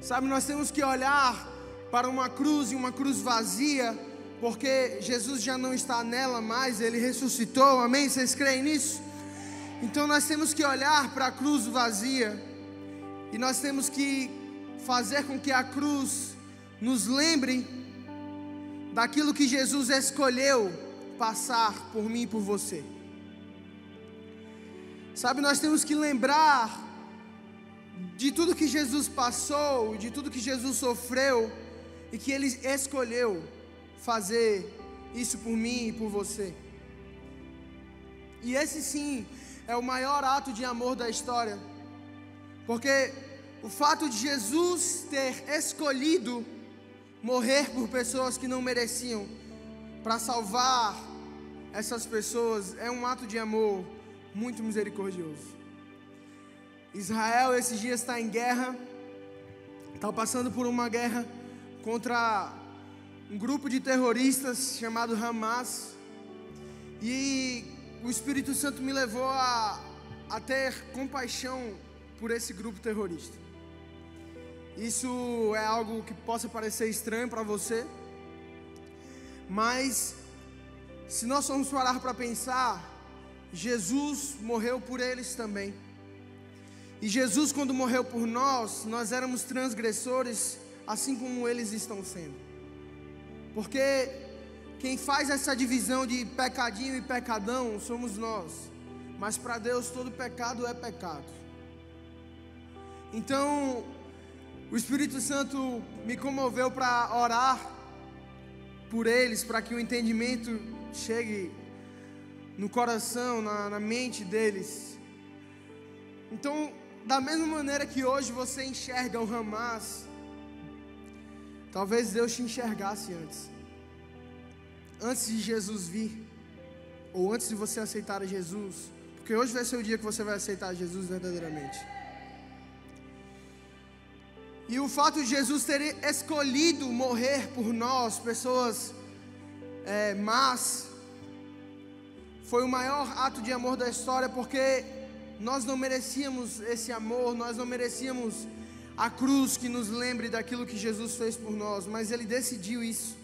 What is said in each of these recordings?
Sabe, nós temos que olhar para uma cruz e uma cruz vazia, porque Jesus já não está nela mais, Ele ressuscitou, amém? Vocês creem nisso? Então nós temos que olhar para a cruz vazia e nós temos que fazer com que a cruz nos lembre daquilo que Jesus escolheu passar por mim e por você. Sabe, nós temos que lembrar de tudo que Jesus passou, de tudo que Jesus sofreu e que Ele escolheu fazer isso por mim e por você. E esse sim é o maior ato de amor da história, porque o fato de Jesus ter escolhido morrer por pessoas que não mereciam, para salvar essas pessoas, é um ato de amor muito misericordioso. Israel esses dias está em guerra, está passando por uma guerra contra um grupo de terroristas chamado Hamas, e o Espírito Santo me levou a ter compaixão por esse grupo terrorista. Isso é algo que possa parecer estranho para você, mas se nós formos parar para pensar, Jesus morreu por eles também. E Jesus, quando morreu por nós, nós éramos transgressores, assim como eles estão sendo. Porque quem faz essa divisão de pecadinho e pecadão somos nós. Mas para Deus todo pecado é pecado. Então o Espírito Santo me comoveu para orar por eles, para que o entendimento chegue no coração, na mente deles. Então, da mesma maneira que hoje você enxerga o Hamas, talvez Deus te enxergasse antes de Jesus vir, ou antes de você aceitar Jesus, porque hoje vai ser o dia que você vai aceitar Jesus verdadeiramente. E o fato de Jesus ter escolhido morrer por nós, pessoas más, foi o maior ato de amor da história, porque nós não merecíamos esse amor, nós não merecíamos a cruz que nos lembre daquilo que Jesus fez por nós, mas Ele decidiu isso.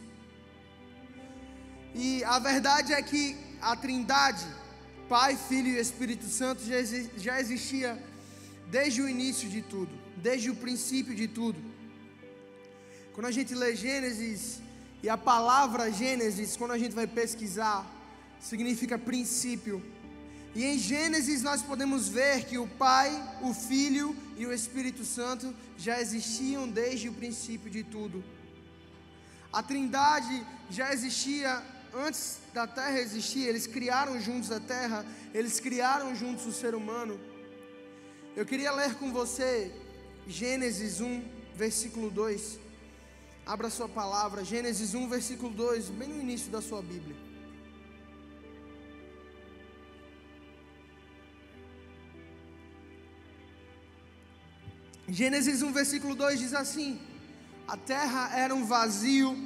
E a verdade é que a Trindade, Pai, Filho e Espírito Santo já existia desde o início de tudo, desde o princípio de tudo. Quando a gente lê Gênesis, e a palavra Gênesis, quando a gente vai pesquisar, significa princípio. E em Gênesis nós podemos ver que o Pai, o Filho e o Espírito Santo já existiam desde o princípio de tudo. A Trindade já existia antes da terra existir. Eles criaram juntos a terra, eles criaram juntos o ser humano. Eu queria ler com você Gênesis 1, versículo 2. Abra sua palavra, Gênesis 1, versículo 2, bem no início da sua Bíblia. Gênesis 1, versículo 2 diz assim: a terra era um vazio,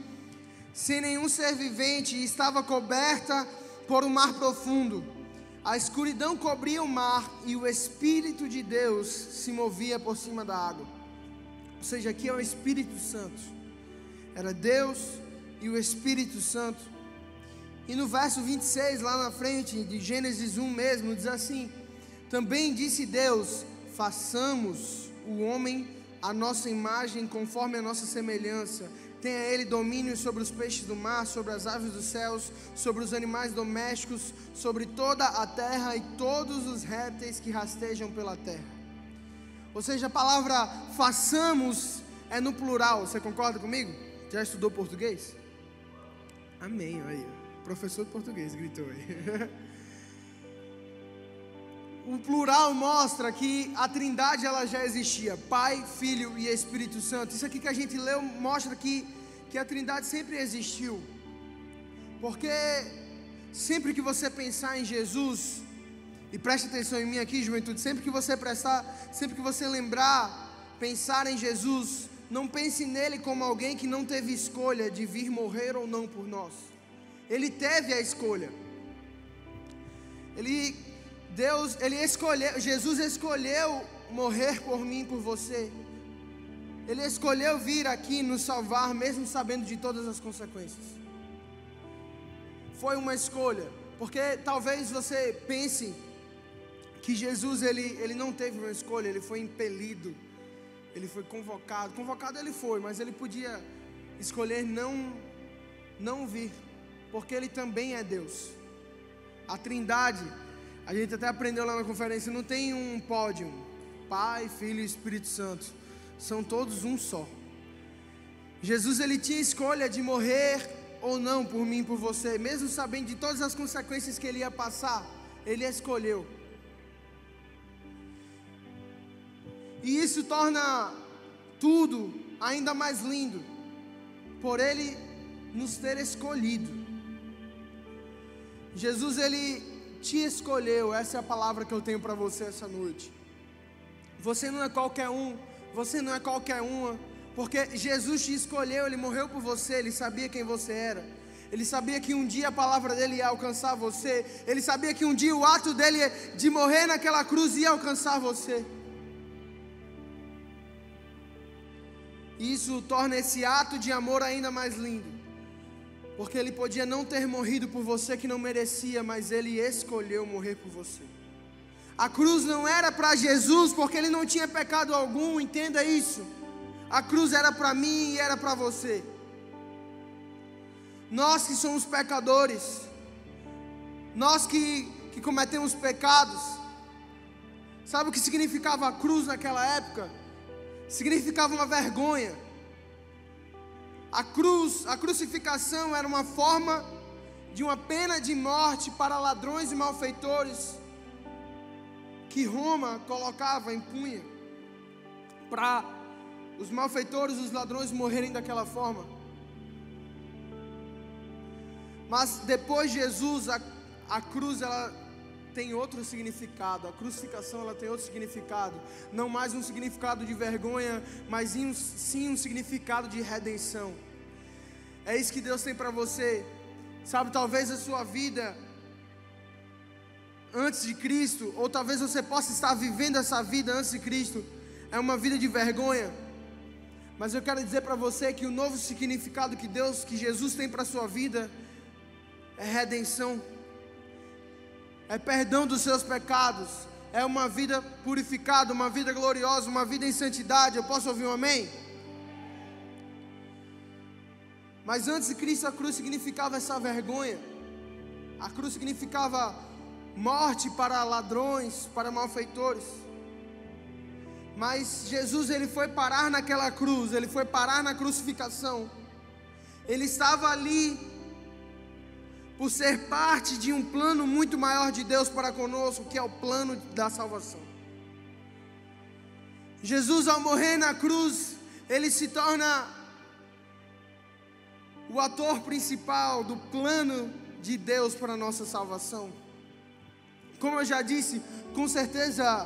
sem nenhum ser vivente, e estava coberta por um mar profundo. A escuridão cobria o mar, e o Espírito de Deus se movia por cima da água. Ou seja, aqui é o Espírito Santo. Era Deus e o Espírito Santo. E no verso 26, lá na frente de Gênesis 1 mesmo, diz assim: também disse Deus: façamos o homem à nossa imagem, conforme a nossa semelhança. Tenha ele domínio sobre os peixes do mar, sobre as aves dos céus, sobre os animais domésticos, sobre toda a terra e todos os répteis que rastejam pela terra. Ou seja, a palavra façamos é no plural. Você concorda comigo? Já estudou português? Amém, aí. Professor de português gritou aí. O plural mostra que a Trindade ela já existia, Pai, Filho e Espírito Santo. Isso aqui que a gente leu mostra que a Trindade sempre existiu. Porque sempre que você pensar em Jesus, e preste atenção em mim aqui, juventude, sempre que você lembrar, pensar em Jesus, não pense nele como alguém que não teve escolha de vir morrer ou não por nós. Ele teve a escolha. Jesus escolheu morrer por mim e por você. Ele escolheu vir aqui nos salvar, mesmo sabendo de todas as consequências. Foi uma escolha, porque talvez você pense que Jesus ele não teve uma escolha, ele foi impelido, ele foi convocado. Convocado ele foi, mas ele podia escolher não vir, porque ele também é Deus. A Trindade, a gente até aprendeu lá na conferência, não tem um pódio, Pai, Filho e Espírito Santo, são todos um só. Jesus ele tinha escolha de morrer ou não por mim e por você, mesmo sabendo de todas as consequências que ele ia passar, ele escolheu. E isso torna tudo ainda mais lindo, por ele nos ter escolhido. Jesus ele te escolheu, essa é a palavra que eu tenho para você essa noite. Você não é qualquer um, você não é qualquer uma, porque Jesus te escolheu, ele morreu por você, ele sabia quem você era. Ele sabia que um dia a palavra dele ia alcançar você. Ele sabia que um dia o ato dele de morrer naquela cruz ia alcançar você. E isso torna esse ato de amor ainda mais lindo, porque ele podia não ter morrido por você que não merecia, mas ele escolheu morrer por você. A cruz não era para Jesus, porque ele não tinha pecado algum, entenda isso. A cruz era para mim e era para você. Nós que somos pecadores, nós que cometemos pecados. Sabe o que significava a cruz naquela época? Significava uma vergonha. A crucificação era uma forma de uma pena de morte para ladrões e malfeitores, que Roma colocava, impunha, para os malfeitores, os ladrões morrerem daquela forma. Mas depois de Jesus, a cruz ela tem outro significado. A crucificação ela tem outro significado. Não mais um significado de vergonha, mas sim um significado de redenção. É isso que Deus tem para você. Sabe, talvez a sua vida antes de Cristo, ou talvez você possa estar vivendo essa vida antes de Cristo, é uma vida de vergonha. Mas eu quero dizer para você que o novo significado que Jesus tem para a sua vida é redenção, é perdão dos seus pecados, é uma vida purificada, uma vida gloriosa, uma vida em santidade. Eu posso ouvir um amém? Mas antes de Cristo, a cruz significava essa vergonha. A cruz significava morte para ladrões, para malfeitores. Mas Jesus ele foi parar naquela cruz, ele foi parar na crucificação. Ele estava ali por ser parte de um plano muito maior de Deus para conosco, que é o plano da salvação. Jesus, ao morrer na cruz, ele se torna o ator principal do plano de Deus para a nossa salvação. Como eu já disse, com certeza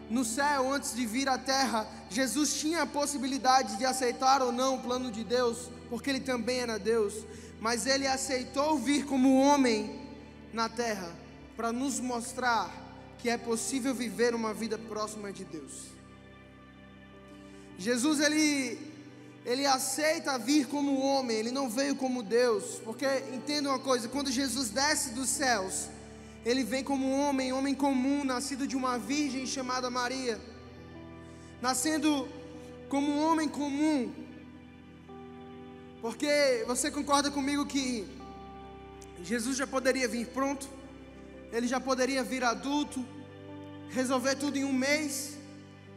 no céu, antes de vir à terra, Jesus tinha a possibilidade de aceitar ou não o plano de Deus, porque ele também era Deus. Mas ele aceitou vir como homem na terra, para nos mostrar que é possível viver uma vida próxima de Deus. Jesus ele aceita vir como homem, ele não veio como Deus, porque entenda uma coisa, quando Jesus desce dos céus, ele vem como homem comum, nascido de uma virgem chamada Maria, nascendo como um homem comum. Porque você concorda comigo que Jesus já poderia vir pronto, ele já poderia vir adulto, resolver tudo em um mês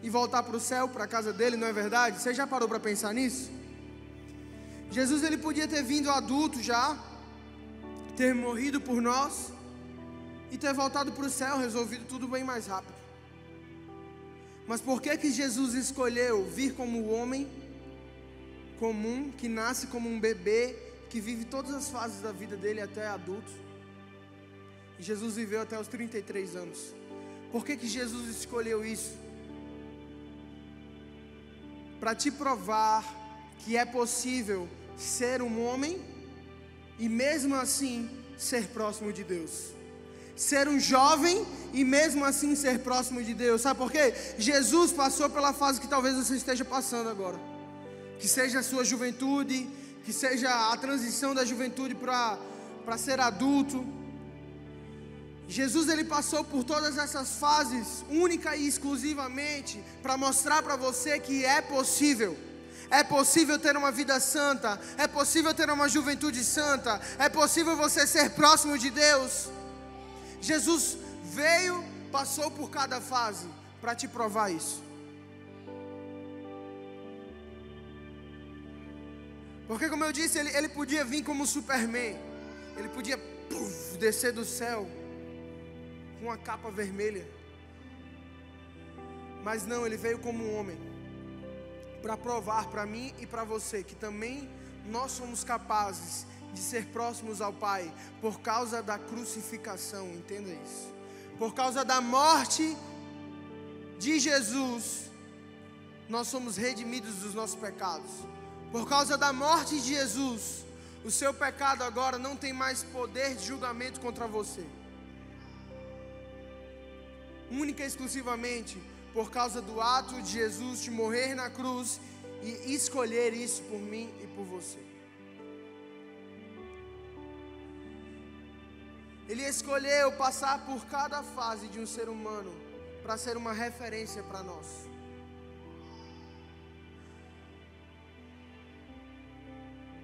e voltar para o céu, para a casa dele, não é verdade? Você já parou para pensar nisso? Jesus ele podia ter vindo adulto já, ter morrido por nós e ter voltado para o céu, resolvido tudo bem mais rápido. Mas por que Jesus escolheu vir como homem comum, que nasce como um bebê, que vive todas as fases da vida dele até adulto? E Jesus viveu até os 33 anos. Por que Jesus escolheu isso? Para te provar que é possível ser um homem e mesmo assim ser próximo de Deus. Ser um jovem e mesmo assim ser próximo de Deus. Sabe por quê? Jesus passou pela fase que talvez você esteja passando agora. que seja a sua juventude, que seja a transição da juventude para ser adulto. Jesus, ele passou por todas essas fases, única e exclusivamente, para mostrar para você que é possível. É possível ter uma vida santa, é possível ter uma juventude santa, é possível você ser próximo de Deus. Jesus veio, passou por cada fase para te provar isso. Porque, como eu disse, ele podia vir como Superman, ele podia descer do céu com uma capa vermelha, mas não, ele veio como um homem, para provar para mim e para você que também nós somos capazes de ser próximos ao Pai, por causa da crucificação, entenda isso. Por causa da morte de Jesus, nós somos redimidos dos nossos pecados. Por causa da morte de Jesus, o seu pecado agora não tem mais poder de julgamento contra você. Única e exclusivamente por causa do ato de Jesus de morrer na cruz e escolher isso por mim e por você. Ele escolheu passar por cada fase de um ser humano para ser uma referência para nós.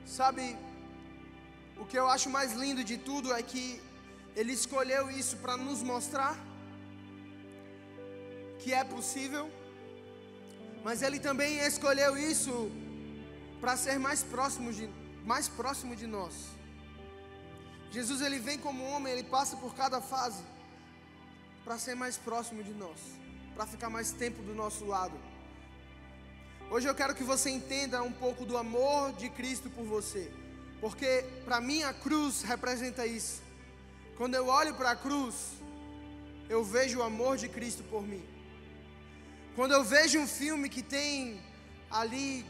Sabe, o que eu acho mais lindo de tudo é que Ele escolheu isso para nos mostrar que é possível, mas Ele também escolheu isso para ser mais próximo de nós. Jesus, Ele vem como homem, Ele passa por cada fase para ser mais próximo de nós, para ficar mais tempo do nosso lado. Hoje eu quero que você entenda um pouco do amor de Cristo por você, porque para mim a cruz representa isso. Quando eu olho para a cruz, eu vejo o amor de Cristo por mim. Quando eu vejo um filme que tem ali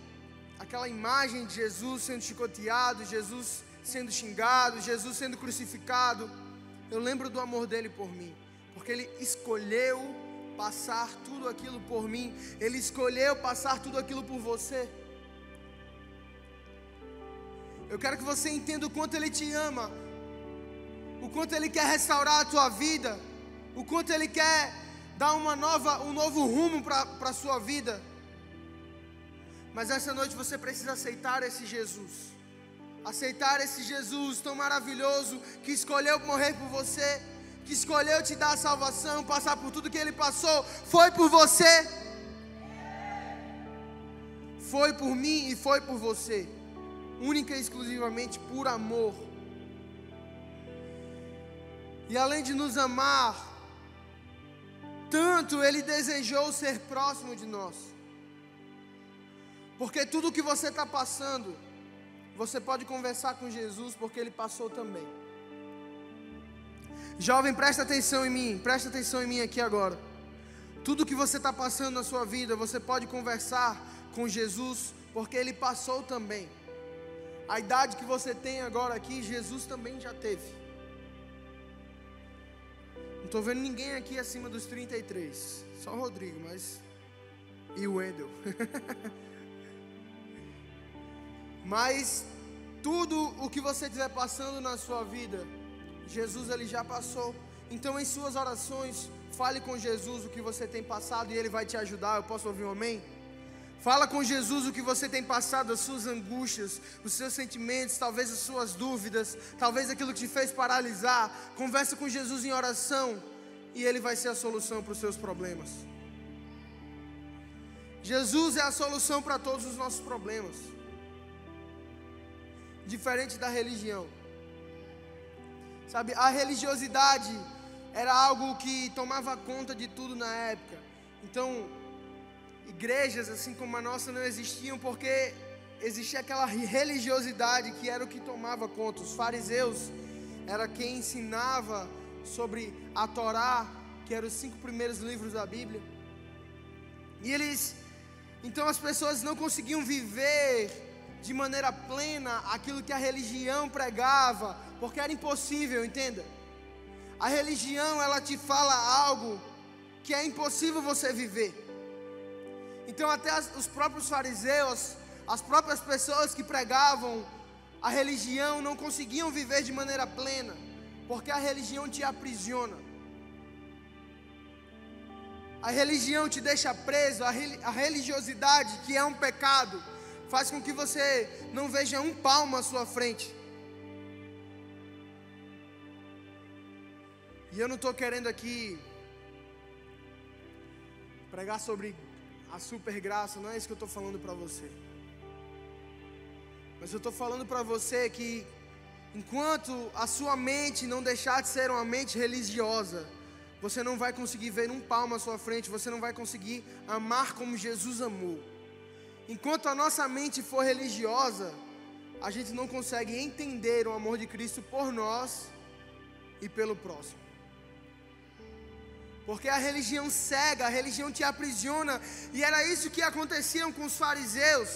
aquela imagem de Jesus sendo chicoteado, Jesus sendo xingado, Jesus sendo crucificado, eu lembro do amor dele por mim, porque ele escolheu passar tudo aquilo por mim, ele escolheu passar tudo aquilo por você. Eu quero que você entenda o quanto ele te ama, o quanto ele quer restaurar a tua vida, o quanto ele quer dar um novo rumo para a sua vida. Mas essa noite você precisa aceitar esse Jesus. Aceitar esse Jesus tão maravilhoso, que escolheu morrer por você, que escolheu te dar a salvação, passar por tudo que Ele passou. Foi por você, foi por mim e foi por você, única e exclusivamente por amor. E além de nos amar tanto, Ele desejou ser próximo de nós. Porque tudo que você está passando, você pode conversar com Jesus, porque Ele passou também. Jovem, presta atenção em mim aqui agora. Tudo que você está passando na sua vida, você pode conversar com Jesus, porque Ele passou também. A idade que você tem agora aqui, Jesus também já teve. Não estou vendo ninguém aqui acima dos 33, só o Rodrigo, e o Wendel. Mas tudo o que você estiver passando na sua vida, Jesus Ele já passou. Então em suas orações, fale com Jesus o que você tem passado e Ele vai te ajudar. Eu posso ouvir um amém? Fala com Jesus o que você tem passado, as suas angústias, os seus sentimentos, talvez as suas dúvidas, talvez aquilo que te fez paralisar. Conversa com Jesus em oração e Ele vai ser a solução para os seus problemas. Jesus é a solução para todos os nossos problemas. Diferente da religião. Sabe, a religiosidade era algo que tomava conta de tudo na época. Então, igrejas assim como a nossa não existiam, porque existia aquela religiosidade que era o que tomava conta. Os fariseus era quem ensinava sobre a Torá, que eram os 5 primeiros livros da Bíblia. E então as pessoas não conseguiam viver de maneira plena aquilo que a religião pregava, porque era impossível, entenda. A religião, ela te fala algo que é impossível você viver. Então até os próprios fariseus, As próprias pessoas que pregavam a religião não conseguiam viver de maneira plena, porque a religião te aprisiona. A religião te deixa preso, a religiosidade, que é um pecado, faz com que você não veja um palmo à sua frente. E eu não estou querendo aqui pregar sobre a super graça, não é isso que eu estou falando para você. Mas eu estou falando para você que enquanto a sua mente não deixar de ser uma mente religiosa, você não vai conseguir ver um palmo à sua frente, você não vai conseguir amar como Jesus amou. Enquanto a nossa mente for religiosa, a gente não consegue entender o amor de Cristo por nós e pelo próximo. Porque a religião cega, a religião te aprisiona, e era isso que acontecia com os fariseus.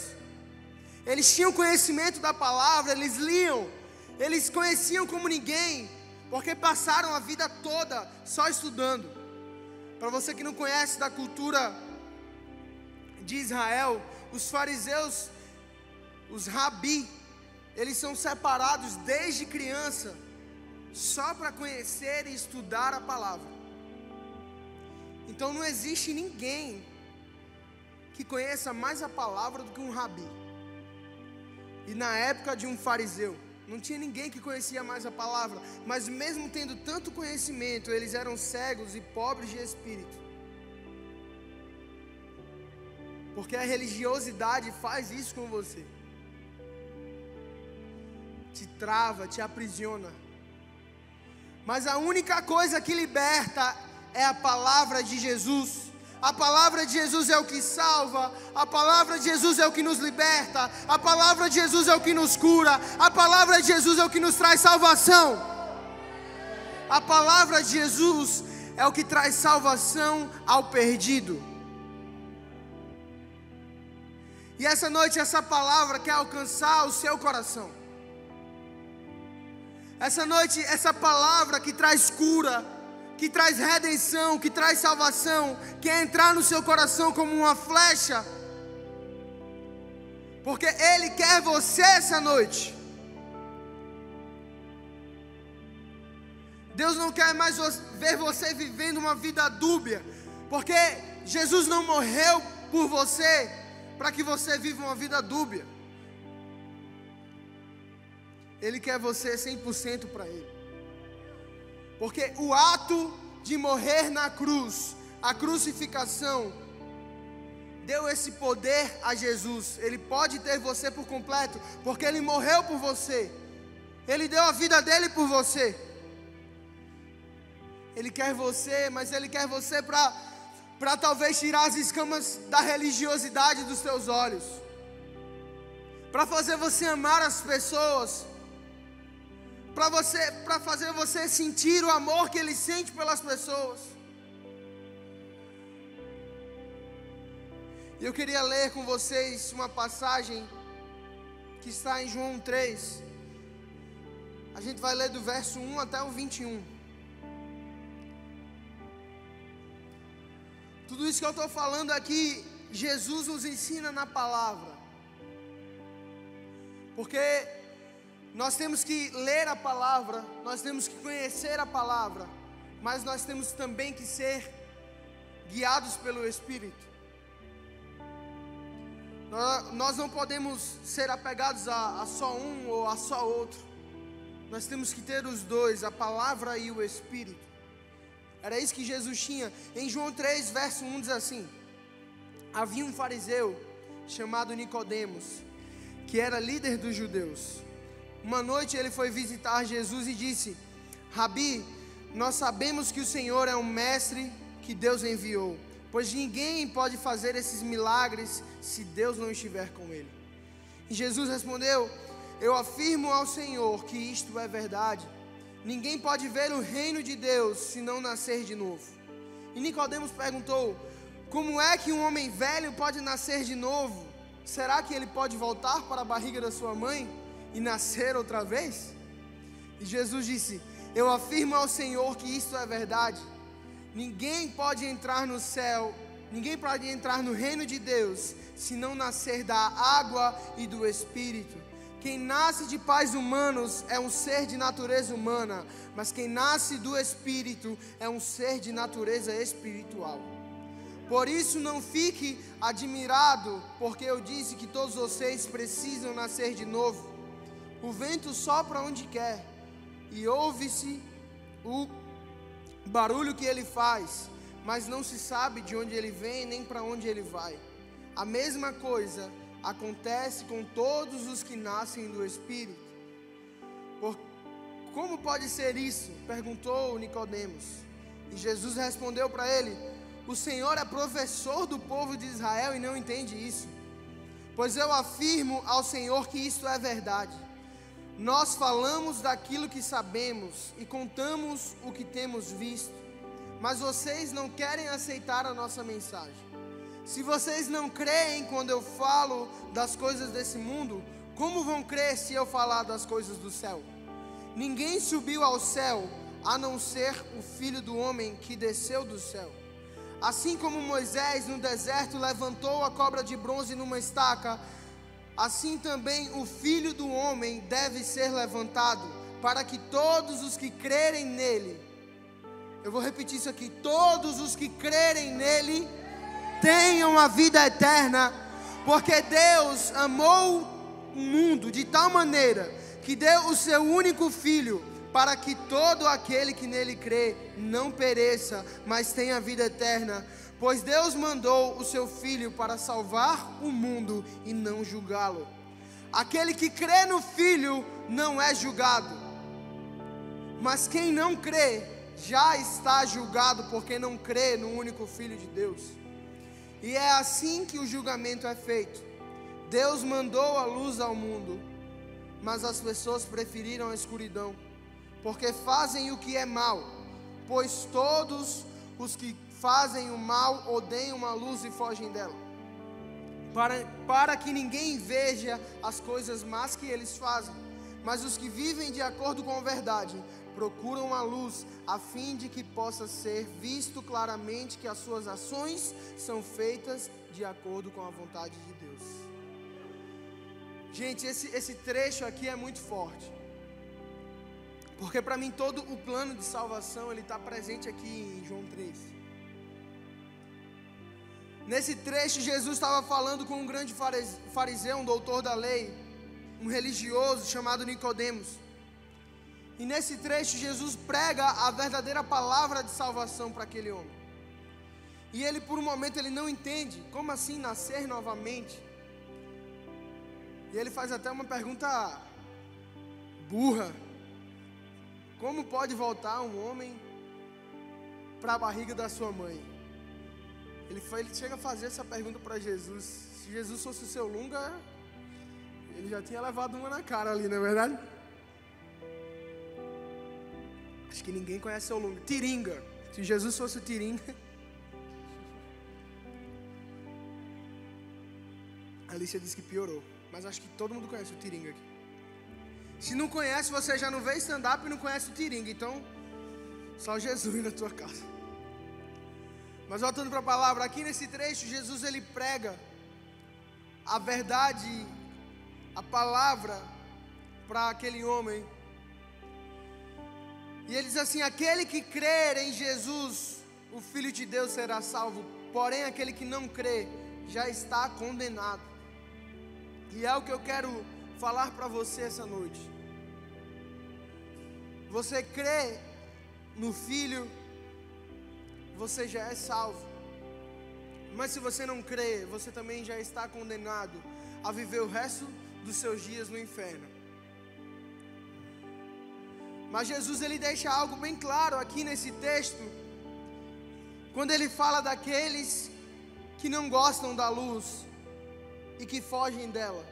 Eles tinham conhecimento da palavra, eles liam, eles conheciam como ninguém, porque passaram a vida toda só estudando. Para você que não conhece da cultura de Israel, os fariseus, os rabi, eles são separados desde criança, só para conhecer e estudar a palavra. Então não existe ninguém que conheça mais a palavra do que um rabi. E na época de um fariseu, não tinha ninguém que conhecia mais a palavra. Mas mesmo tendo tanto conhecimento, eles eram cegos e pobres de espírito. Porque a religiosidade faz isso com você. Te trava, te aprisiona. Mas a única coisa que liberta é a palavra de Jesus. A palavra de Jesus é o que salva. A palavra de Jesus é o que nos liberta. A palavra de Jesus é o que nos cura. A palavra de Jesus é o que nos traz salvação. A palavra de Jesus é o que traz salvação ao perdido. E essa noite essa palavra quer alcançar o seu coração. Essa noite essa palavra que traz cura, que traz redenção, que traz salvação, quer entrar no seu coração como uma flecha, porque Ele quer você essa noite. Deus não quer mais ver você vivendo uma vida dúbia, porque Jesus não morreu por você para que você viva uma vida dúbia. Ele quer você 100% para Ele. Porque o ato de morrer na cruz, a crucificação, deu esse poder a Jesus. Ele pode ter você por completo, porque Ele morreu por você. Ele deu a vida dele por você. Ele quer você, mas Ele quer você para talvez tirar as escamas da religiosidade dos teus olhos, para fazer você amar as pessoas, para fazer você sentir o amor que Ele sente pelas pessoas. E eu queria ler com vocês uma passagem que está em João 3. A gente vai ler do verso 1 até o 21. Tudo isso que eu estou falando aqui, Jesus nos ensina na palavra. Porque nós temos que ler a palavra, nós temos que conhecer a palavra, mas nós temos também que ser guiados pelo Espírito. Nós não podemos ser apegados a só um ou a só outro. Nós temos que ter os dois, a palavra e o Espírito. Era isso que Jesus tinha. Em João 3, verso 1 diz assim: havia um fariseu chamado Nicodemos, que era líder dos judeus. Uma noite ele foi visitar Jesus e disse: Rabi, nós sabemos que o Senhor é um mestre que Deus enviou, pois ninguém pode fazer esses milagres se Deus não estiver com ele. E Jesus respondeu: eu afirmo ao Senhor que isto é verdade. Ninguém pode ver o reino de Deus se não nascer de novo. E Nicodemos perguntou: como é que um homem velho pode nascer de novo? Será que ele pode voltar para a barriga da sua mãe e nascer outra vez? E Jesus disse: eu afirmo ao Senhor que isto é verdade. Ninguém pode entrar no céu, ninguém pode entrar no reino de Deus senão nascer da água e do Espírito. Quem nasce de pais humanos é um ser de natureza humana, mas quem nasce do Espírito é um ser de natureza espiritual. Por isso não fique admirado, porque eu disse que todos vocês precisam nascer de novo. O vento sopra onde quer, e ouve-se o barulho que ele faz, mas não se sabe de onde ele vem nem para onde ele vai. A mesma coisa acontece com todos os que nascem do Espírito. Como pode ser isso? Perguntou Nicodemos. E Jesus respondeu para ele: o Senhor é professor do povo de Israel e não entende isso? Pois eu afirmo ao Senhor que isto é verdade. Nós falamos daquilo que sabemos e contamos o que temos visto, mas vocês não querem aceitar a nossa mensagem. Se vocês não creem quando eu falo das coisas desse mundo, como vão crer se eu falar das coisas do céu? Ninguém subiu ao céu, a não ser o Filho do Homem que desceu do céu. Assim como Moisés no deserto levantou a cobra de bronze numa estaca, assim também o Filho do Homem deve ser levantado, para que todos os que crerem nele, eu vou repetir isso aqui, todos os que crerem nele, tenham a vida eterna, porque Deus amou o mundo de tal maneira, que deu o seu único Filho, para que todo aquele que nele crê, não pereça, mas tenha vida eterna. Pois Deus mandou o seu Filho para salvar o mundo e não julgá-lo. Aquele que crê no Filho não é julgado, mas quem não crê já está julgado, porque não crê no único Filho de Deus. E é assim que o julgamento é feito. Deus mandou a luz ao mundo, mas as pessoas preferiram a escuridão, porque fazem o que é mal. Pois todos os que fazem o mal odeiam a luz e fogem dela, para que ninguém veja as coisas más que eles fazem. Mas os que vivem de acordo com a verdade procuram a luz, a fim de que possa ser visto claramente que as suas ações são feitas de acordo com a vontade de Deus. Gente, esse trecho aqui é muito forte, porque para mim todo o plano de salvação ele está presente aqui em João 3. Nesse trecho Jesus estava falando com um grande fariseu, um doutor da lei, um religioso chamado Nicodemos. E nesse trecho Jesus prega a verdadeira palavra de salvação para aquele homem. E ele por um momento ele não entende, como assim nascer novamente? E ele faz até uma pergunta burra: como pode voltar um homem para a barriga da sua mãe? Ele chega a fazer essa pergunta para Jesus. Se Jesus fosse o seu Lunga, ele já tinha levado uma na cara ali, não é verdade? Acho que ninguém conhece seu Lunga. Tiringa. Se Jesus fosse o Tiringa. A Alicia disse que piorou, mas acho que todo mundo conhece o Tiringa aqui. Se não conhece, você já não vê stand-up e não conhece o Tiringa. Então, só Jesus na tua casa. Mas voltando para a palavra, aqui nesse trecho, Jesus ele prega a verdade, a palavra para aquele homem. E ele diz assim: aquele que crer em Jesus, o Filho de Deus, será salvo. Porém, aquele que não crê, já está condenado. E é o que eu quero falar para você essa noite. Você crê no Filho, você já é salvo. Mas se você não crê, você também já está condenado a viver o resto dos seus dias no inferno. Mas Jesus ele deixa algo bem claro aqui nesse texto, quando ele fala daqueles que não gostam da luz e que fogem dela.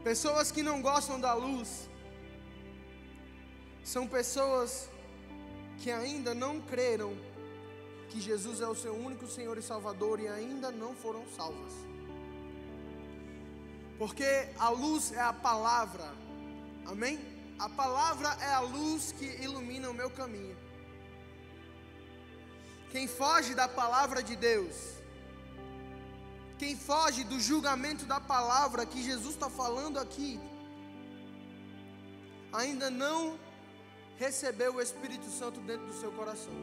Pessoas que não gostam da luz são pessoas que ainda não creram que Jesus é o seu único Senhor e Salvador e ainda não foram salvas. Porque a luz é a palavra, amém? A palavra é a luz que ilumina o meu caminho. Quem foge da palavra de Deus quem foge do julgamento da palavra que Jesus está falando aqui, ainda não recebeu o Espírito Santo dentro do seu coração.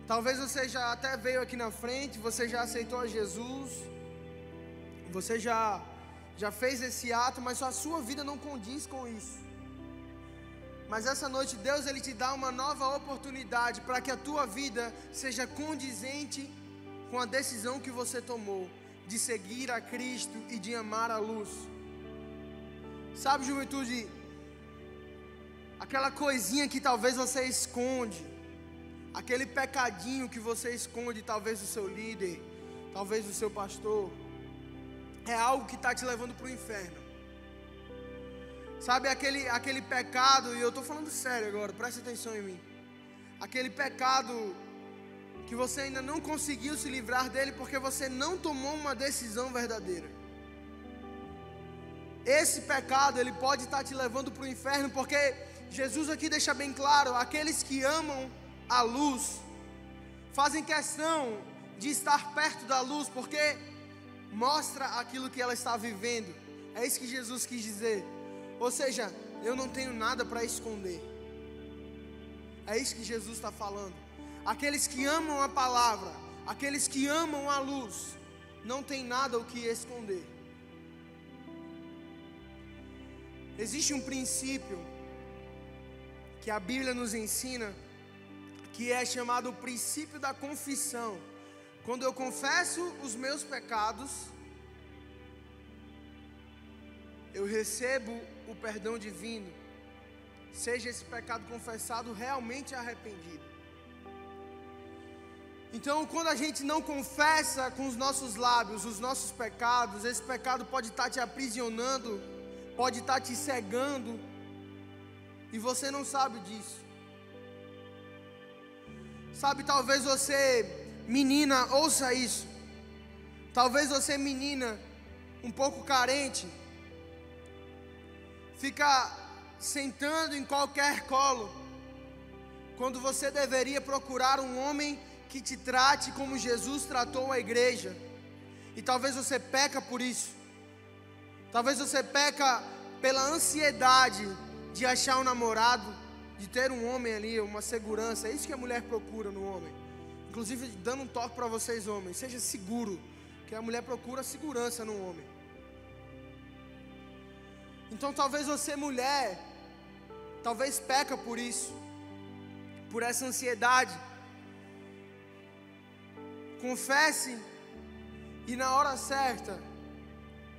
Talvez você já até veio aqui na frente, você já aceitou a Jesus, você já fez esse ato, mas a sua vida não condiz com isso. Mas essa noite Deus ele te dá uma nova oportunidade para que a tua vida seja condizente com a decisão que você tomou de seguir a Cristo e de amar a luz. Sabe, juventude, aquela coisinha que talvez você esconde, aquele pecadinho que você esconde, talvez do seu líder, talvez do seu pastor, é algo que está te levando para o inferno. Sabe, aquele pecado, e eu estou falando sério agora, presta atenção em mim. Aquele pecado que você ainda não conseguiu se livrar dele porque você não tomou uma decisão verdadeira. Esse pecado, ele pode estar te levando para o inferno, porque Jesus aqui deixa bem claro, aqueles que amam a luz, fazem questão de estar perto da luz, porque mostra aquilo que ela está vivendo. É isso que Jesus quis dizer. Ou seja, eu não tenho nada para esconder. É isso que Jesus está falando. Aqueles que amam a palavra, aqueles que amam a luz, não tem nada o que esconder. Existe um princípio que a Bíblia nos ensina, que é chamado o princípio da confissão. Quando eu confesso os meus pecados, eu recebo o perdão divino, seja esse pecado confessado realmente arrependido. Então, quando a gente não confessa com os nossos lábios os nossos pecados, esse pecado pode estar te aprisionando, pode estar te cegando, e você não sabe disso. Sabe, talvez você, menina, ouça isso. Talvez você, menina, um pouco carente, fica sentando em qualquer colo, quando você deveria procurar um homem que te trate como Jesus tratou a igreja. E talvez você peca por isso. Talvez você peca pela ansiedade de achar um namorado, de ter um homem ali, uma segurança. É isso que a mulher procura no homem. Inclusive, dando um toque para vocês, homens, seja seguro, que a mulher procura segurança no homem. Então talvez você, mulher, talvez peca por isso, por essa ansiedade. Confesse, e na hora certa,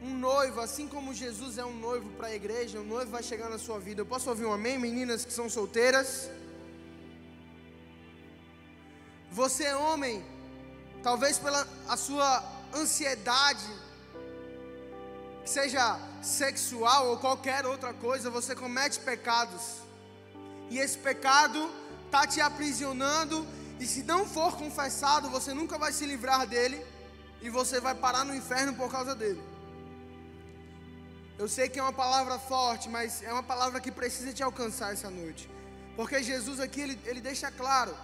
um noivo, assim como Jesus é um noivo para a igreja, um noivo vai chegar na sua vida. Eu posso ouvir um amém, meninas que são solteiras? Você, homem, talvez pela a sua ansiedade, que seja sexual ou qualquer outra coisa, você comete pecados, e esse pecado está te aprisionando, e se não for confessado, você nunca vai se livrar dele, e você vai parar no inferno por causa dele. Eu sei que é uma palavra forte, mas é uma palavra que precisa te alcançar essa noite, porque Jesus aqui, ele deixa claro,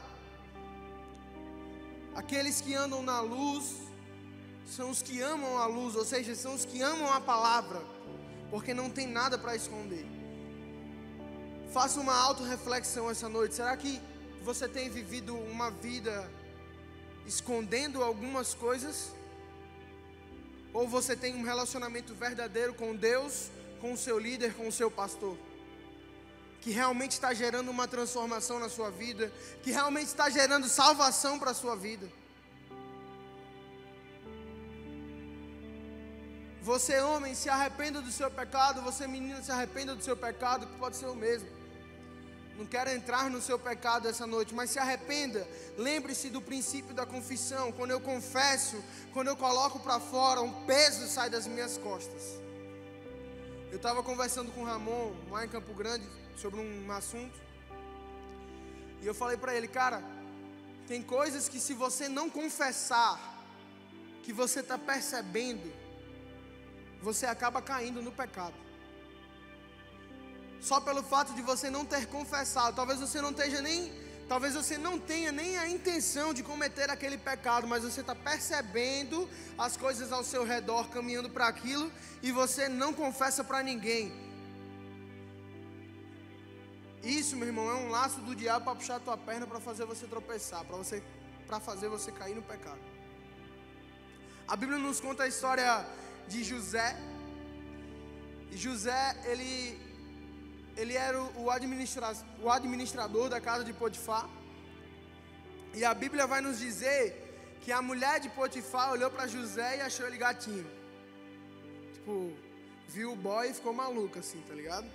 aqueles que andam na luz, são os que amam a luz, ou seja, são os que amam a palavra, porque não tem nada para esconder. Faça uma autorreflexão essa noite. Será que você tem vivido uma vida escondendo algumas coisas? Ou você tem um relacionamento verdadeiro com Deus, com o seu líder, com o seu pastor, que realmente está gerando uma transformação na sua vida, que realmente está gerando salvação para a sua vida? Você, homem, se arrependa do seu pecado. Você, menina, se arrependa do seu pecado, que pode ser o mesmo. Não quero entrar no seu pecado essa noite, mas se arrependa. Lembre-se do princípio da confissão. Quando eu confesso, quando eu coloco para fora, um peso sai das minhas costas. Eu estava conversando com o Ramon, lá em Campo Grande, sobre um assunto, e eu falei para ele, cara, tem coisas que se você não confessar, que você está percebendo, você acaba caindo no pecado. Só pelo fato de você não ter confessado. Talvez você não esteja nem Talvez você não tenha nem a intenção de cometer aquele pecado, mas você está percebendo as coisas ao seu redor, caminhando para aquilo, e você não confessa para ninguém. Isso, meu irmão, é um laço do diabo para puxar a tua perna, para fazer você tropeçar, para fazer você cair no pecado. A Bíblia nos conta a história de José. E José, ele era o administrador da casa de Potifar. E a Bíblia vai nos dizer que a mulher de Potifar olhou para José e achou ele gatinho. Tipo, viu o boy e ficou maluco assim, tá ligado?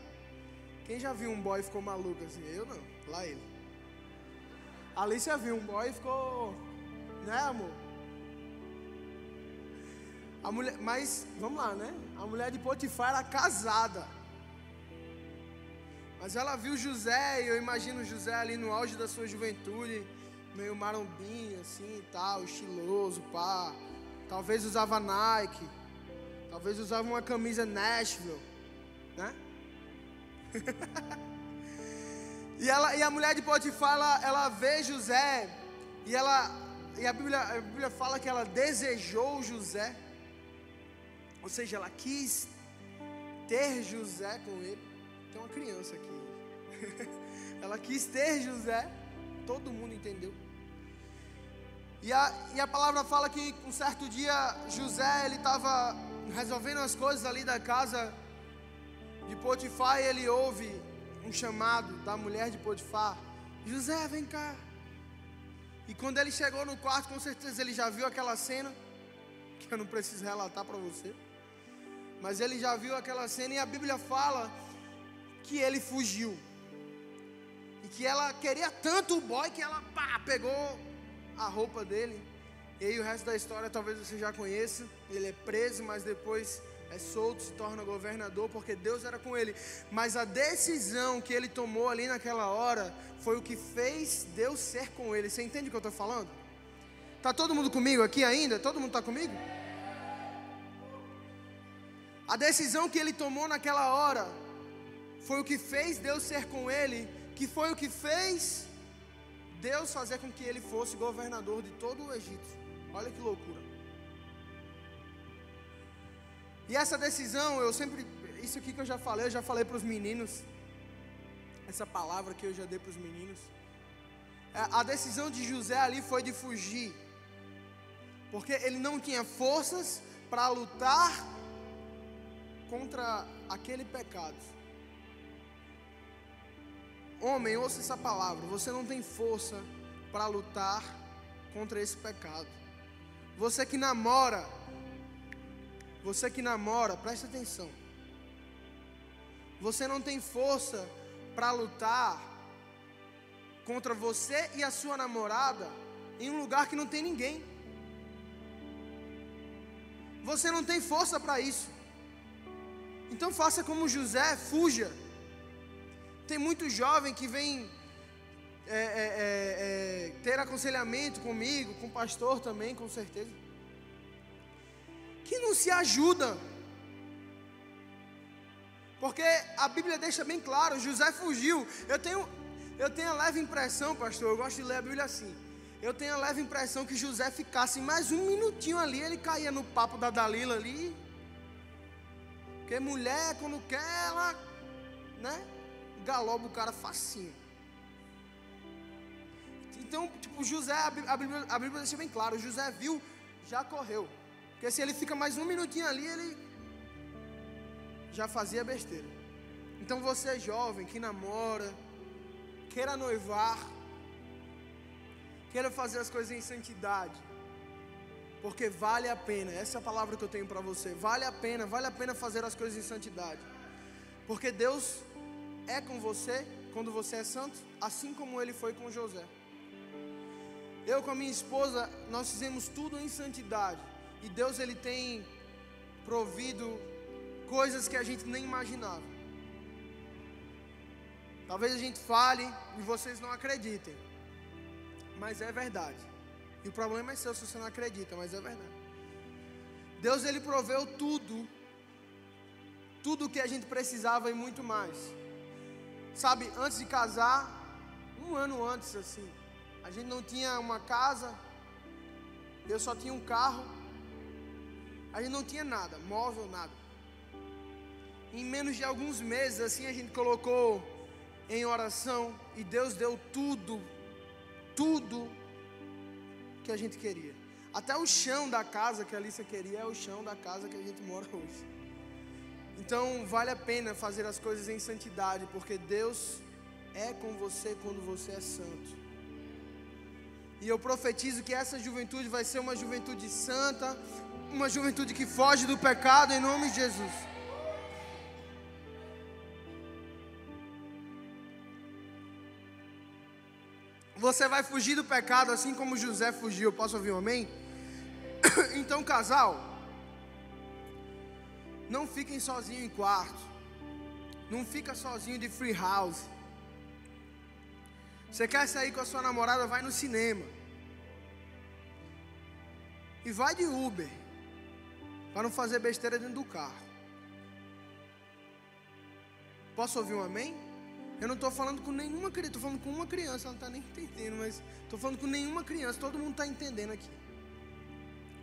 Quem já viu um boy e ficou maluco assim? Eu não, lá ele. A Alicia viu um boy e ficou, né, amor? A mulher, mas, vamos lá, né? A mulher de Potifar era casada. Mas ela viu José, e eu imagino José ali no auge da sua juventude, meio marombinho, assim e tal, estiloso, pá. Talvez usava Nike, talvez usava uma camisa Nashville, né? E a mulher de Potifar, ela vê José, e a Bíblia fala que ela desejou José. Ou seja, ela quis ter José com ele. Tem uma criança aqui. Ela quis ter José. Todo mundo entendeu. E a palavra fala que um certo dia José, ele estava resolvendo as coisas ali da casa de Potifar, e ele ouve um chamado da mulher de Potifar: José, vem cá. E quando ele chegou no quarto, com certeza ele já viu aquela cena, que eu não preciso relatar para você. Mas ele já viu aquela cena, e a Bíblia fala que ele fugiu. E que ela queria tanto o boy que ela pegou a roupa dele. E aí o resto da história talvez você já conheça. Ele é preso, mas depois é solto, se torna governador, porque Deus era com ele. Mas a decisão que ele tomou ali naquela hora foi o que fez Deus ser com ele. Você entende o que eu estou falando? Está todo mundo comigo aqui ainda? Todo mundo está comigo? A decisão que ele tomou naquela hora foi o que fez Deus ser com ele, que foi o que fez Deus fazer com que ele fosse governador de todo o Egito. Olha que loucura. E essa decisão, isso aqui que eu já falei para os meninos, essa palavra que eu já dei para os meninos. A decisão de José ali foi de fugir, porque ele não tinha forças para lutar contra aquele pecado. Homem, ouça essa palavra: você não tem força para lutar contra esse pecado. Você que namora, presta atenção. Você não tem força para lutar contra você e a sua namorada em um lugar que não tem ninguém. Você não tem força para isso. Então faça como José, fuja. Tem muito jovem que vem ter aconselhamento comigo, com o pastor também, com certeza, que não se ajuda. Porque a Bíblia deixa bem claro, José fugiu. Eu tenho a leve impressão, pastor, eu gosto de ler a Bíblia assim. Eu tenho a leve impressão que José ficasse mais um minutinho ali, ele caía no papo da Dalila ali. Porque mulher, quando quer, ela, né, galoba o cara facinho. Então, tipo, José, a Bíblia deixa bem claro, José viu, já correu. Porque se ele fica mais um minutinho ali, ele já fazia besteira. Então você jovem que namora, queira noivar, queira fazer as coisas em santidade, porque vale a pena. Essa é a palavra que eu tenho para você. Vale a pena fazer as coisas em santidade, porque Deus é com você quando você é santo, assim como Ele foi com José. Eu com a minha esposa, nós fizemos tudo em santidade, e Deus, Ele tem provido coisas que a gente nem imaginava. Talvez a gente fale e vocês não acreditem, mas é verdade. E o problema é seu se você não acredita, mas é verdade. Deus, Ele proveu tudo o que a gente precisava e muito mais. Sabe, antes de casar, um ano antes assim. A gente não tinha uma casa, eu só tinha um carro, a gente não tinha nada, móvel, nada. Em menos de alguns meses assim a gente colocou em oração e Deus deu tudo que a gente queria. Até o chão da casa que a Alícia queria é o chão da casa que a gente mora hoje. Então vale a pena fazer as coisas em santidade, porque Deus é com você quando você é santo. E eu profetizo que essa juventude vai ser uma juventude santa, uma juventude que foge do pecado, em nome de Jesus. Você vai fugir do pecado assim como José fugiu. Posso ouvir um amém? Então, casal, não fiquem sozinhos em quarto. Não fica sozinho de free house. Você quer sair com a sua namorada, vai no cinema. E vai de Uber, para não fazer besteira dentro do carro. Posso ouvir um amém? Eu não estou falando com nenhuma criança, estou falando com uma criança, ela não está nem entendendo, mas estou falando com nenhuma criança, todo mundo está entendendo aqui.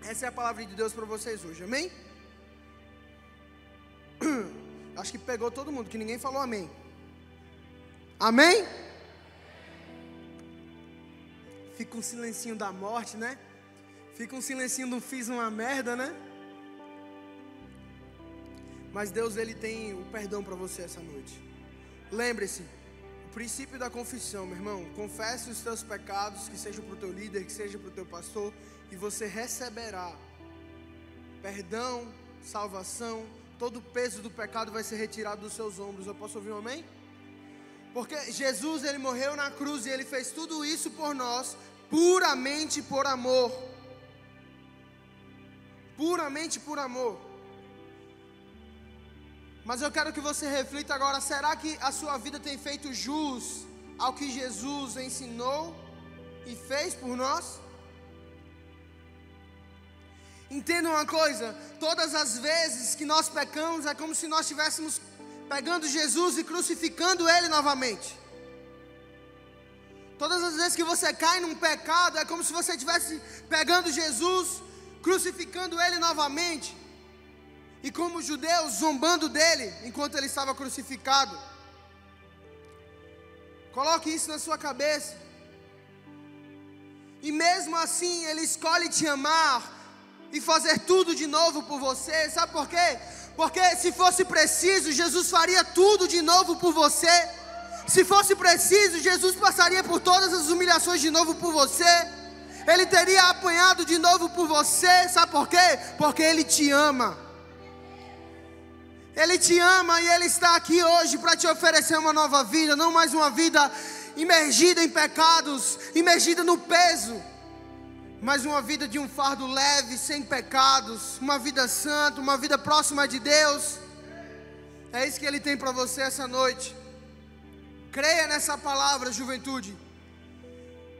Essa é a palavra de Deus para vocês hoje, amém? Acho que pegou todo mundo, que ninguém falou amém. Amém? Fica um silencinho da morte, né? Fica um silencinho do fiz uma merda, né? Mas Deus, Ele tem o perdão para você essa noite. Lembre-se, o princípio da confissão, meu irmão. Confesse os teus pecados, que seja para o teu líder, que seja para o teu pastor, e você receberá perdão, salvação. Todo o peso do pecado vai ser retirado dos seus ombros. Eu posso ouvir um amém? Porque Jesus, Ele morreu na cruz e Ele fez tudo isso por nós, puramente por amor. Puramente por amor. Mas eu quero que você reflita agora, será que a sua vida tem feito jus ao que Jesus ensinou e fez por nós? Entenda uma coisa, todas as vezes que nós pecamos é como se nós estivéssemos pegando Jesus e crucificando Ele novamente. Todas as vezes que você cai num pecado é como se você estivesse pegando Jesus, crucificando Ele novamente. E como os judeus zombando dele enquanto ele estava crucificado. Coloque isso na sua cabeça. E mesmo assim ele escolhe te amar e fazer tudo de novo por você. Sabe por quê? Porque se fosse preciso, Jesus faria tudo de novo por você. Se fosse preciso, Jesus passaria por todas as humilhações de novo por você. Ele teria apanhado de novo por você. Sabe por quê? Porque Ele te ama. Ele te ama e Ele está aqui hoje para te oferecer uma nova vida. Não mais uma vida imergida em pecados, imergida no peso, mas uma vida de um fardo leve, sem pecados. Uma vida santa, uma vida próxima de Deus. É isso que Ele tem para você essa noite. Creia nessa palavra, juventude.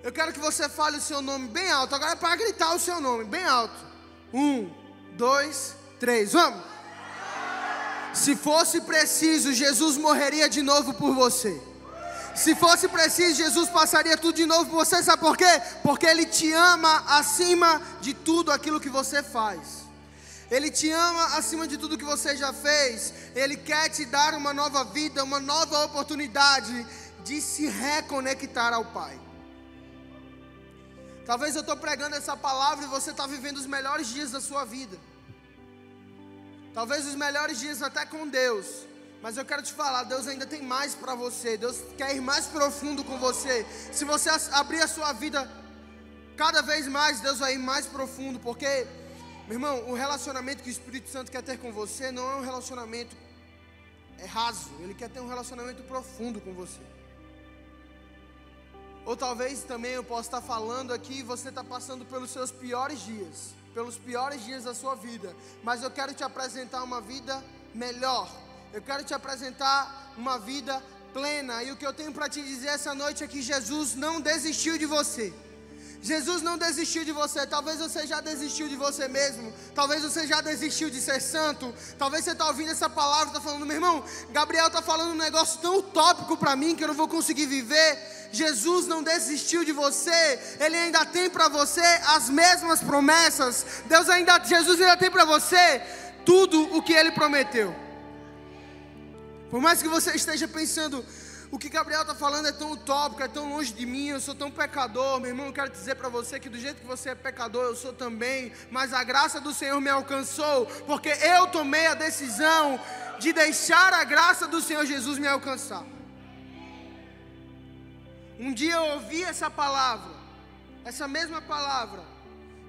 Eu quero que você fale o seu nome bem alto. Agora é para gritar o seu nome bem alto. 1, 2, 3, vamos! Se fosse preciso, Jesus morreria de novo por você. Se fosse preciso, Jesus passaria tudo de novo por você. Sabe por quê? Porque Ele te ama acima de tudo aquilo que você faz. Ele te ama acima de tudo que você já fez. Ele quer te dar uma nova vida, uma nova oportunidade de se reconectar ao Pai. Talvez eu estou pregando essa palavra e você está vivendo os melhores dias da sua vida. Talvez os melhores dias até com Deus. Mas eu quero te falar, Deus ainda tem mais para você. Deus quer ir mais profundo com você. Se você abrir a sua vida cada vez mais, Deus vai ir mais profundo. Porque, meu irmão, o relacionamento que o Espírito Santo quer ter com você não é um relacionamento raso. Ele quer ter um relacionamento profundo com você. Ou talvez também eu possa estar falando aqui e você está passando pelos seus piores dias. Pelos piores dias da sua vida. Mas eu quero te apresentar uma vida melhor. Eu quero te apresentar uma vida plena. E o que eu tenho para te dizer essa noite é que Jesus não desistiu de você. Jesus não desistiu de você. Talvez você já desistiu de você mesmo. Talvez você já desistiu de ser santo. Talvez você está ouvindo essa palavra e está falando: meu irmão, Gabriel está falando um negócio tão utópico para mim que eu não vou conseguir viver. Jesus não desistiu de você. Ele ainda tem para você as mesmas promessas. Jesus ainda tem para você tudo o que Ele prometeu. Por mais que você esteja pensando: o que Gabriel está falando é tão utópico, é tão longe de mim, eu sou tão pecador. Meu irmão, eu quero dizer para você que do jeito que você é pecador, eu sou também. Mas a graça do Senhor me alcançou, porque eu tomei a decisão de deixar a graça do Senhor Jesus me alcançar. Um dia eu ouvi essa palavra, essa mesma palavra,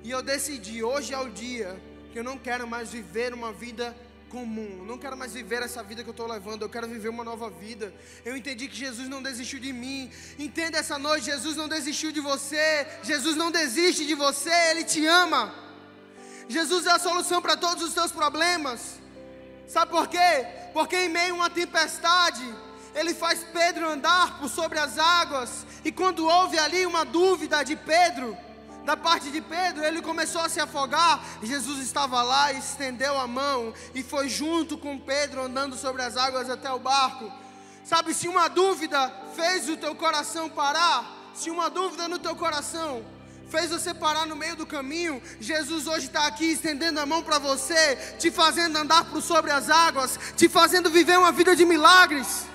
e eu decidi: hoje é o dia que eu não quero mais viver uma vida comum, eu não quero mais viver essa vida que eu estou levando, eu quero viver uma nova vida. Eu entendi que Jesus não desistiu de mim. Entenda essa noite: Jesus não desistiu de você, Jesus não desiste de você, Ele te ama. Jesus é a solução para todos os teus problemas. Sabe por quê? Porque em meio a uma tempestade, Ele faz Pedro andar por sobre as águas. E quando houve ali uma dúvida de Pedro, da parte de Pedro, ele começou a se afogar. Jesus estava lá e estendeu a mão e foi junto com Pedro andando sobre as águas até o barco. Sabe, se uma dúvida fez o teu coração parar, se uma dúvida no teu coração fez você parar no meio do caminho, Jesus hoje está aqui estendendo a mão para você, te fazendo andar por sobre as águas, te fazendo viver uma vida de milagres.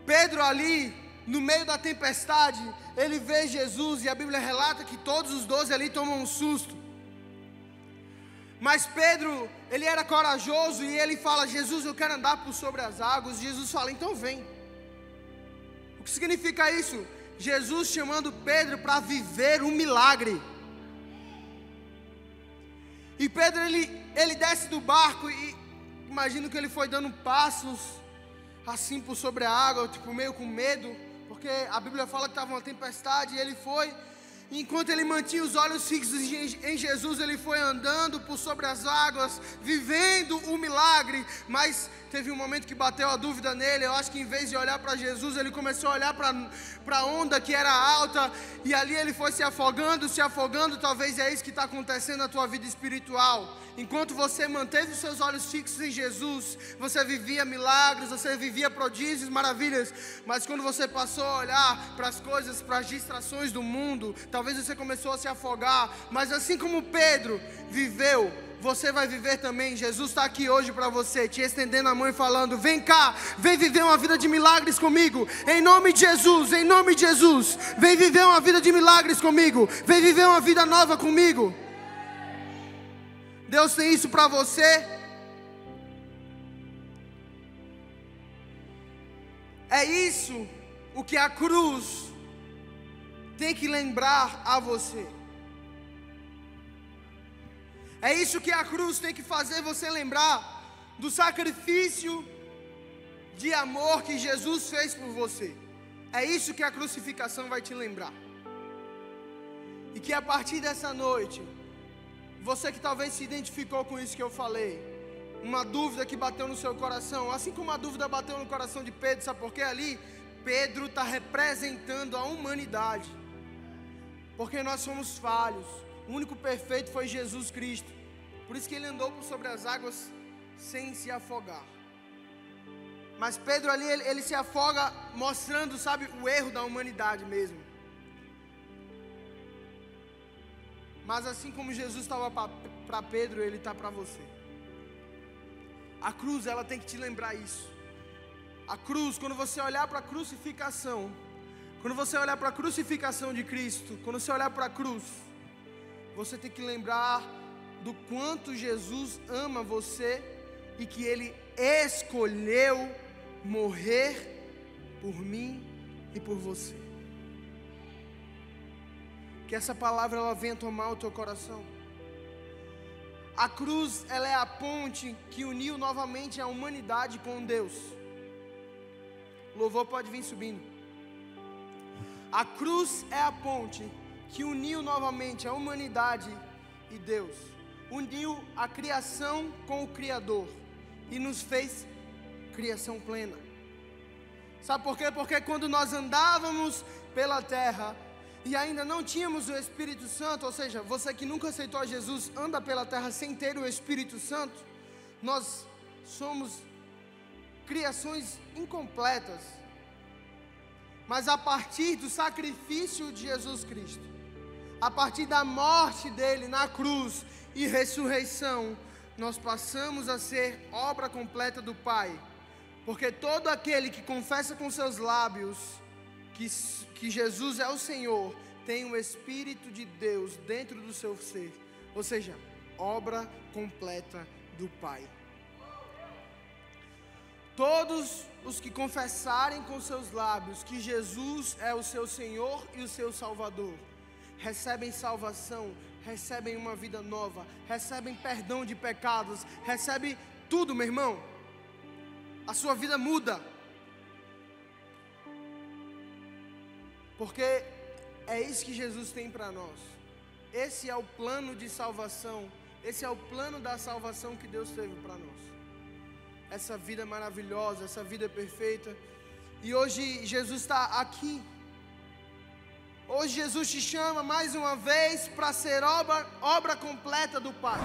Pedro ali, no meio da tempestade, ele vê Jesus, e a Bíblia relata que todos os 12 ali tomam um susto. Mas Pedro, ele era corajoso e ele fala: Jesus, eu quero andar por sobre as águas. Jesus fala: então vem. O que significa isso? Jesus chamando Pedro para viver um milagre. E Pedro, ele desce do barco e imagino que ele foi dando passos assim por sobre a água, tipo meio com medo, porque a Bíblia fala que estava uma tempestade. E ele foi, enquanto ele mantinha os olhos fixos em Jesus, ele foi andando por sobre as águas, vivendo o milagre. Mas teve um momento que bateu a dúvida nele. Eu acho que em vez de olhar para Jesus, ele começou a olhar para a onda que era alta, e ali ele foi se afogando. Talvez é isso que está acontecendo na tua vida espiritual. Enquanto você manteve os seus olhos fixos em Jesus, você vivia milagres, você vivia prodígios, maravilhas. Mas quando você passou a olhar para as coisas, para as distrações do mundo, talvez você começou a se afogar. Mas assim como Pedro viveu, você vai viver também. Jesus está aqui hoje para você, te estendendo a mão e falando: vem cá, vem viver uma vida de milagres comigo, em nome de Jesus, em nome de Jesus. Vem viver uma vida de milagres comigo, vem viver uma vida nova comigo. Deus tem isso para você. É isso o que a cruz tem que lembrar a você. É isso que a cruz tem que fazer você lembrar do sacrifício de amor que Jesus fez por você. É isso que a crucificação vai te lembrar. E que a partir dessa noite, você que talvez se identificou com isso que eu falei, uma dúvida que bateu no seu coração, assim como a dúvida bateu no coração de Pedro, sabe por quê? Ali, Pedro está representando a humanidade, porque nós somos falhos. O único perfeito foi Jesus Cristo. Por isso que ele andou por sobre as águas sem se afogar. Mas Pedro ali, ele se afoga mostrando, sabe, o erro da humanidade mesmo. Mas assim como Jesus estava para Pedro, Ele está para você. A cruz, ela tem que te lembrar isso. A cruz, quando você olhar para a crucificação, quando você olhar para a crucificação de Cristo, quando você olhar para a cruz, você tem que lembrar do quanto Jesus ama você e que Ele escolheu morrer por mim e por você. Que essa palavra ela venha tomar o teu coração. A cruz, ela é a ponte que uniu novamente a humanidade com Deus. O louvor pode vir subindo. A cruz é a ponte que uniu novamente a humanidade e Deus. Uniu a criação com o Criador e nos fez criação plena. Sabe por quê? Porque quando nós andávamos pela terra, e ainda não tínhamos o Espírito Santo, ou seja, você que nunca aceitou a Jesus, anda pela terra sem ter o Espírito Santo, nós somos criações incompletas. Mas a partir do sacrifício de Jesus Cristo, a partir da morte dele na cruz e ressurreição, nós passamos a ser obra completa do Pai. Porque todo aquele que confessa com seus lábios que Jesus é o Senhor, tem o Espírito de Deus dentro do seu ser. Ou seja, obra completa do Pai. Todos os que confessarem com seus lábios que Jesus é o seu Senhor e o seu Salvador, recebem salvação, recebem uma vida nova, recebem perdão de pecados, recebem tudo, meu irmão. A sua vida muda. Porque é isso que Jesus tem para nós. Esse é o plano de salvação. Esse é o plano da salvação que Deus teve para nós. Essa vida maravilhosa, essa vida perfeita. E hoje Jesus está aqui. Hoje Jesus te chama mais uma vez para ser obra completa do Pai.